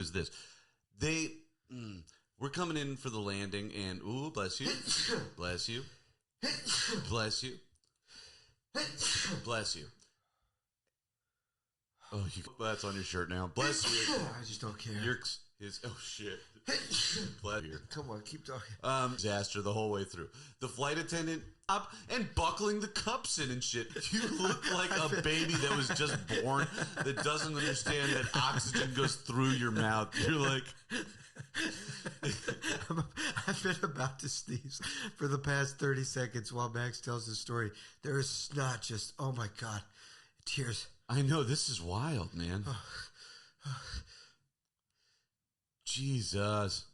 is this. We're coming in for the landing, and ooh, bless you, bless you, bless you, bless you. Oh, that's on your shirt now. Bless you. I just don't care. Oh shit. Bless you. Come on, keep talking. Disaster the whole way through. The flight attendant up and buckling the cups in and shit. You look like a baby that was just born that doesn't understand that oxygen goes through your mouth. You're like... I've been about to sneeze for the past 30 seconds while Max tells the story. There is snot just, oh my God, tears. I know, this is wild, man. Jesus.